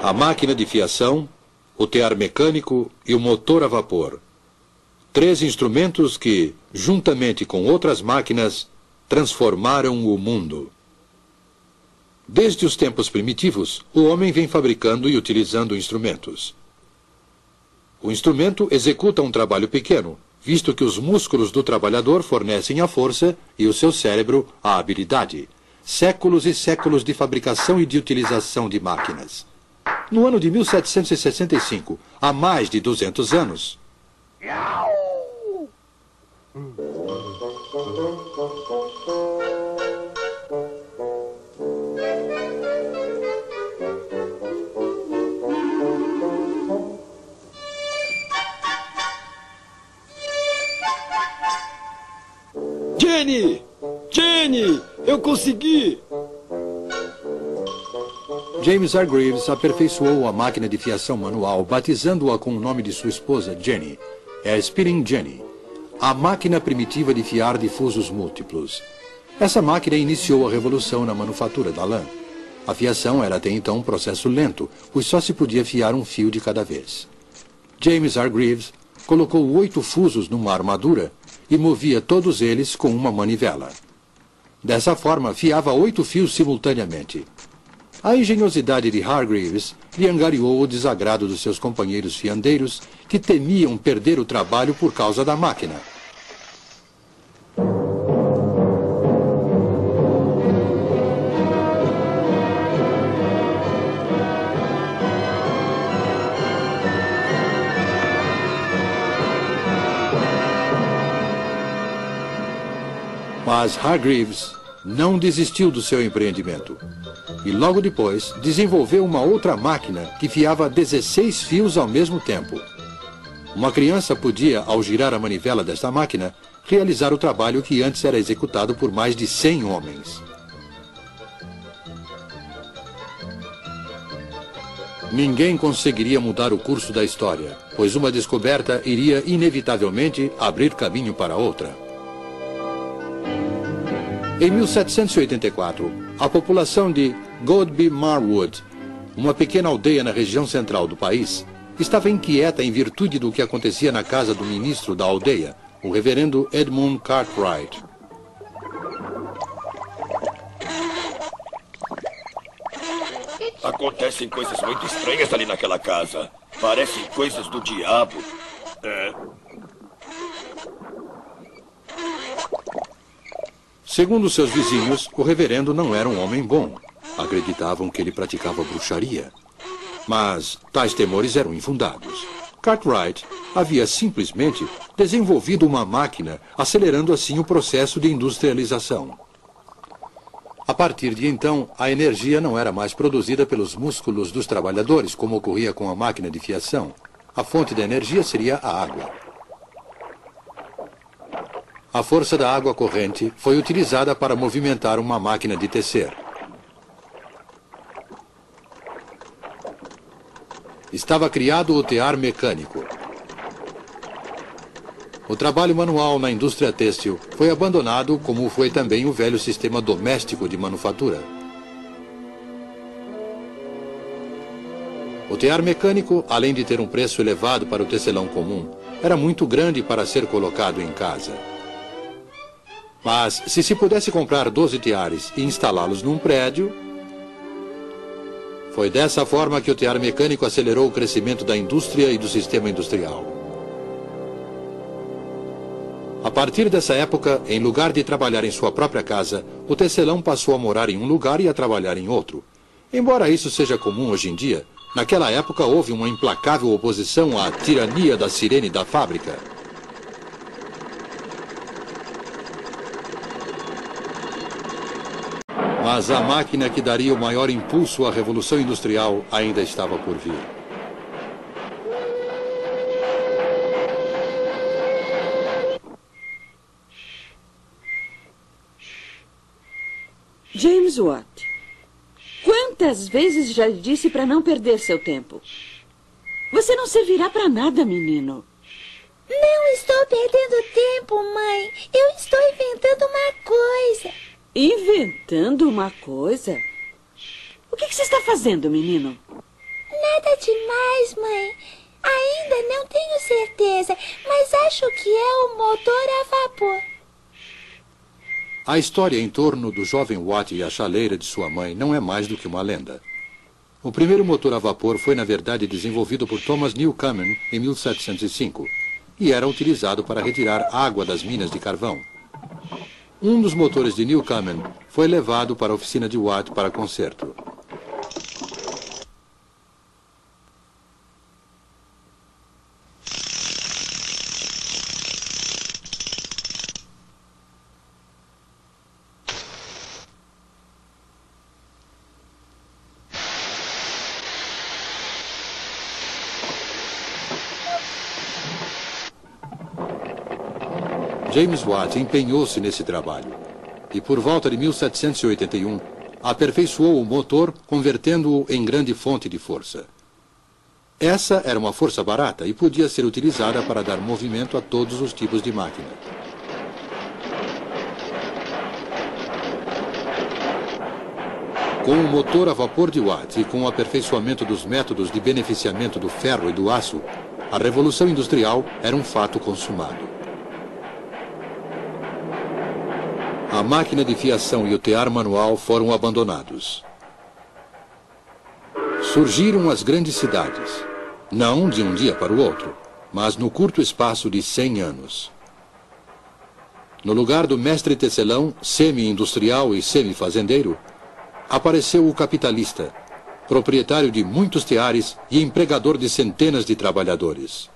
a máquina de fiação, o tear mecânico e o motor a vapor. 3 instrumentos que, juntamente com outras máquinas, transformaram o mundo. Desde os tempos primitivos, o homem vem fabricando e utilizando instrumentos. O instrumento executa um trabalho pequeno, visto que os músculos do trabalhador fornecem a força e o seu cérebro a habilidade. Séculos e séculos de fabricação e de utilização de máquinas. No ano de 1765, há mais de 200 anos... Jenny! Jenny! Eu consegui! James Hargreaves aperfeiçoou a máquina de fiação manual, batizando-a com o nome de sua esposa, Jenny. É a Spinning Jenny, a máquina primitiva de fiar difusos múltiplos. Essa máquina iniciou a revolução na manufatura da lã. A fiação era até então um processo lento, pois só se podia fiar um fio de cada vez. James Hargreaves colocou 8 fusos numa armadura e movia todos eles com uma manivela. Dessa forma, fiava 8 fios simultaneamente. A engenhosidade de Hargreaves lhe angariou o desagrado dos seus companheiros fiandeiros, que temiam perder o trabalho por causa da máquina. Mas Hargreaves não desistiu do seu empreendimento. E logo depois desenvolveu uma outra máquina que fiava 16 fios ao mesmo tempo. Uma criança podia, ao girar a manivela desta máquina, realizar o trabalho que antes era executado por mais de 100 homens. Ninguém conseguiria mudar o curso da história, pois uma descoberta iria inevitavelmente abrir caminho para outra. Em 1784, a população de Godby Marwood, uma pequena aldeia na região central do país, estava inquieta em virtude do que acontecia na casa do ministro da aldeia, o reverendo Edmund Cartwright. Acontecem coisas muito estranhas ali naquela casa. Parecem coisas do diabo. Segundo seus vizinhos, o reverendo não era um homem bom. Acreditavam que ele praticava bruxaria. Mas tais temores eram infundados. Cartwright havia simplesmente desenvolvido uma máquina, acelerando assim o processo de industrialização. A partir de então, a energia não era mais produzida pelos músculos dos trabalhadores, como ocorria com a máquina de fiação. A fonte da energia seria a água. A força da água corrente foi utilizada para movimentar uma máquina de tecer. Estava criado o tear mecânico. O trabalho manual na indústria têxtil foi abandonado, como foi também o velho sistema doméstico de manufatura. O tear mecânico, além de ter um preço elevado para o tecelão comum, era muito grande para ser colocado em casa. Mas, se pudesse comprar 12 teares e instalá-los num prédio... Foi dessa forma que o tear mecânico acelerou o crescimento da indústria e do sistema industrial. A partir dessa época, em lugar de trabalhar em sua própria casa, o tecelão passou a morar em um lugar e a trabalhar em outro. Embora isso seja comum hoje em dia, naquela época houve uma implacável oposição à tirania da sirene da fábrica. Mas a máquina que daria o maior impulso à Revolução Industrial ainda estava por vir. James Watt, quantas vezes já lhe disse para não perder seu tempo? Você não servirá para nada, menino. Não estou perdendo tempo, mãe. Eu estou inventando uma coisa. Inventando uma coisa? O que você está fazendo, menino? nada demais, mãe. Ainda não tenho certeza, mas acho que é o motor a vapor. A história em torno do jovem Watt e a chaleira de sua mãe não é mais do que uma lenda. O primeiro motor a vapor foi, na verdade, desenvolvido por Thomas Newcomen em 1705 e era utilizado para retirar água das minas de carvão. Um dos motores de Newcomen foi levado para a oficina de Watt para conserto. James Watt empenhou-se nesse trabalho e, por volta de 1781, aperfeiçoou o motor, convertendo-o em grande fonte de força. Essa era uma força barata e podia ser utilizada para dar movimento a todos os tipos de máquina. Com o motor a vapor de Watt e com o aperfeiçoamento dos métodos de beneficiamento do ferro e do aço, a Revolução Industrial era um fato consumado. A máquina de fiação e o tear manual foram abandonados. Surgiram as grandes cidades, não de um dia para o outro, mas no curto espaço de 100 anos. No lugar do mestre tecelão, semi-industrial e semi-fazendeiro, apareceu o capitalista, proprietário de muitos teares e empregador de centenas de trabalhadores.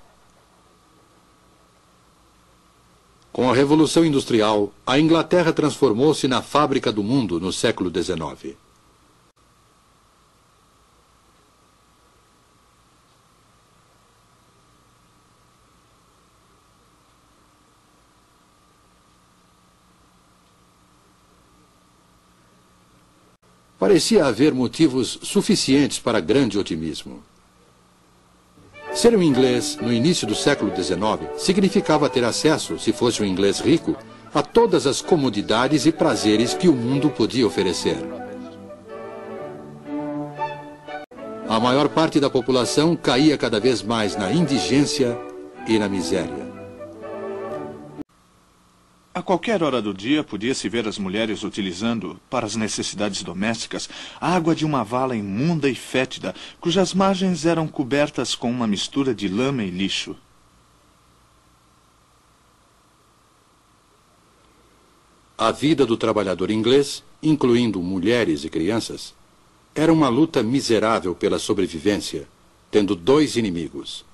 Com a Revolução Industrial, a Inglaterra transformou-se na fábrica do mundo no século XIX. Parecia haver motivos suficientes para grande otimismo. Ser um inglês no início do século XIX significava ter acesso, se fosse um inglês rico, a todas as comodidades e prazeres que o mundo podia oferecer. A maior parte da população caía cada vez mais na indigência e na miséria. A qualquer hora do dia podia-se ver as mulheres utilizando, para as necessidades domésticas, a água de uma vala imunda e fétida, cujas margens eram cobertas com uma mistura de lama e lixo. A vida do trabalhador inglês, incluindo mulheres e crianças, era uma luta miserável pela sobrevivência, tendo dois inimigos,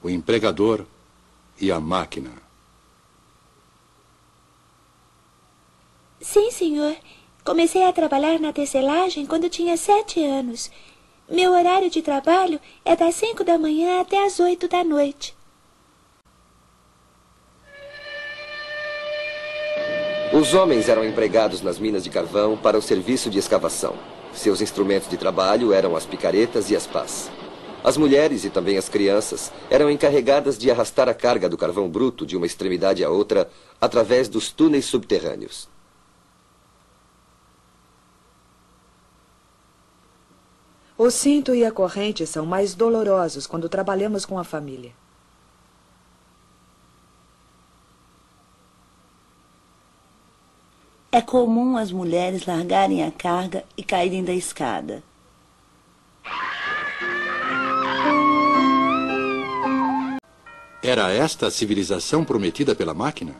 o empregador e a máquina. Sim, senhor. Comecei a trabalhar na tecelagem quando tinha 7 anos. Meu horário de trabalho é das 5 da manhã até as 8 da noite. Os homens eram empregados nas minas de carvão para o serviço de escavação. Seus instrumentos de trabalho eram as picaretas e as pás. As mulheres e também as crianças eram encarregadas de arrastar a carga do carvão bruto de uma extremidade à outra através dos túneis subterrâneos. O cinto e a corrente são mais dolorosos quando trabalhamos com a família. É comum as mulheres largarem a carga e caírem da escada. Era esta a civilização prometida pela máquina?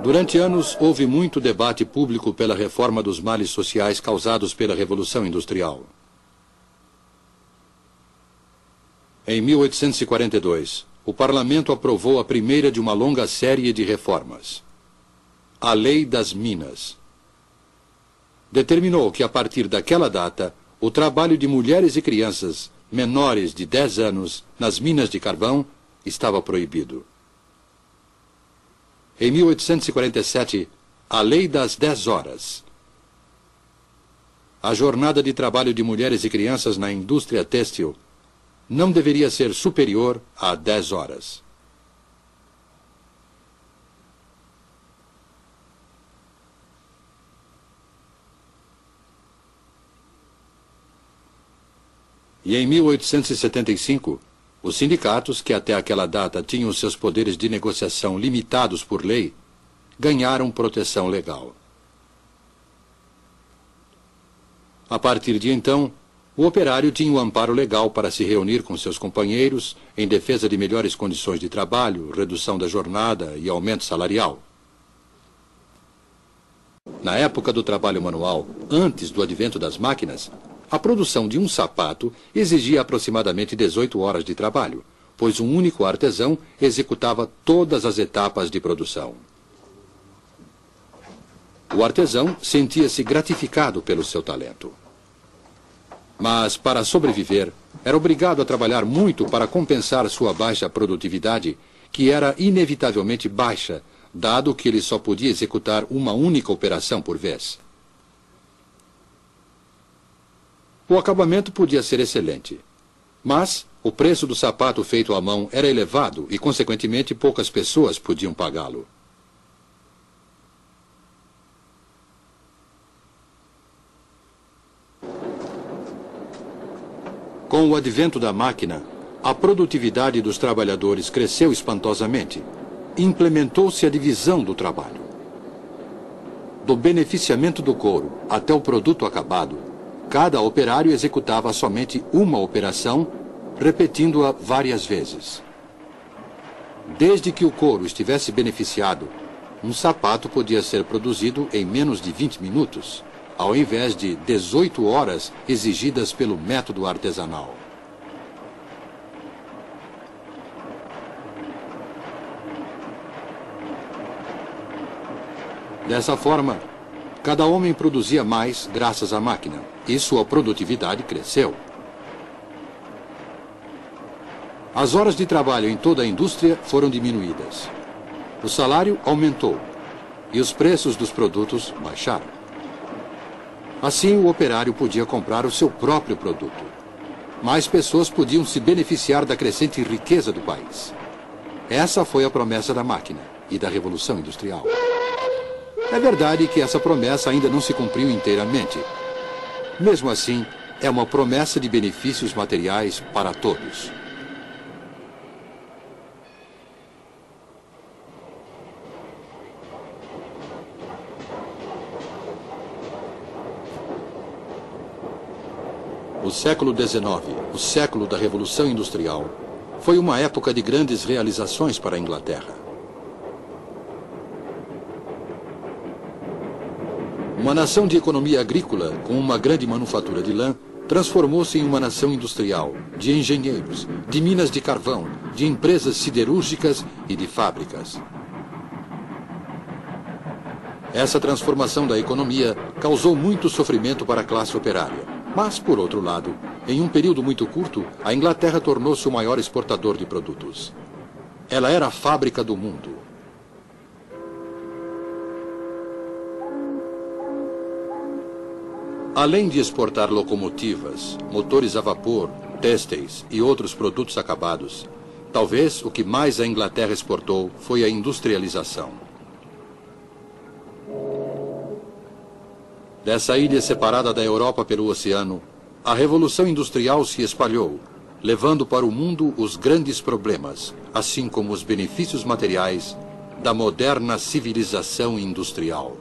Durante anos, houve muito debate público pela reforma dos males sociais causados pela Revolução Industrial. Em 1842, o Parlamento aprovou a primeira de uma longa série de reformas. A Lei das Minas. Determinou que, a partir daquela data, o trabalho de mulheres e crianças menores de 10 anos nas minas de carvão estava proibido. Em 1847, a Lei das 10 Horas. A jornada de trabalho de mulheres e crianças na indústria têxtil não deveria ser superior a 10 horas. E em 1875, os sindicatos, que até aquela data tinham seus poderes de negociação limitados por lei, ganharam proteção legal. A partir de então, o operário tinha o amparo legal para se reunir com seus companheiros em defesa de melhores condições de trabalho, redução da jornada e aumento salarial. Na época do trabalho manual, antes do advento das máquinas, a produção de um sapato exigia aproximadamente 18 horas de trabalho, pois um único artesão executava todas as etapas de produção. O artesão sentia-se gratificado pelo seu talento. Mas, para sobreviver, era obrigado a trabalhar muito para compensar sua baixa produtividade, que era inevitavelmente baixa, dado que ele só podia executar uma única operação por vez. O acabamento podia ser excelente, mas o preço do sapato feito à mão era elevado e, consequentemente, poucas pessoas podiam pagá-lo. Com o advento da máquina, a produtividade dos trabalhadores cresceu espantosamente. Implementou-se a divisão do trabalho. Do beneficiamento do couro até o produto acabado, cada operário executava somente uma operação, repetindo-a várias vezes. Desde que o couro estivesse beneficiado, um sapato podia ser produzido em menos de 20 minutos, ao invés de 18 horas exigidas pelo método artesanal. Dessa forma, cada homem produzia mais graças à máquina, e sua produtividade cresceu. As horas de trabalho em toda a indústria foram diminuídas. O salário aumentou, e os preços dos produtos baixaram. Assim, o operário podia comprar o seu próprio produto. Mais pessoas podiam se beneficiar da crescente riqueza do país. Essa foi a promessa da máquina e da Revolução Industrial. É verdade que essa promessa ainda não se cumpriu inteiramente. Mesmo assim, é uma promessa de benefícios materiais para todos. O século XIX, o século da Revolução Industrial, foi uma época de grandes realizações para a Inglaterra. Uma nação de economia agrícola, com uma grande manufatura de lã, transformou-se em uma nação industrial, de engenheiros, de minas de carvão, de empresas siderúrgicas e de fábricas. Essa transformação da economia causou muito sofrimento para a classe operária. Mas, por outro lado, em um período muito curto, a Inglaterra tornou-se o maior exportador de produtos. Ela era a fábrica do mundo. Além de exportar locomotivas, motores a vapor, têxteis e outros produtos acabados, talvez o que mais a Inglaterra exportou foi a industrialização. Dessa ilha separada da Europa pelo oceano, a Revolução Industrial se espalhou, levando para o mundo os grandes problemas, assim como os benefícios materiais da moderna civilização industrial.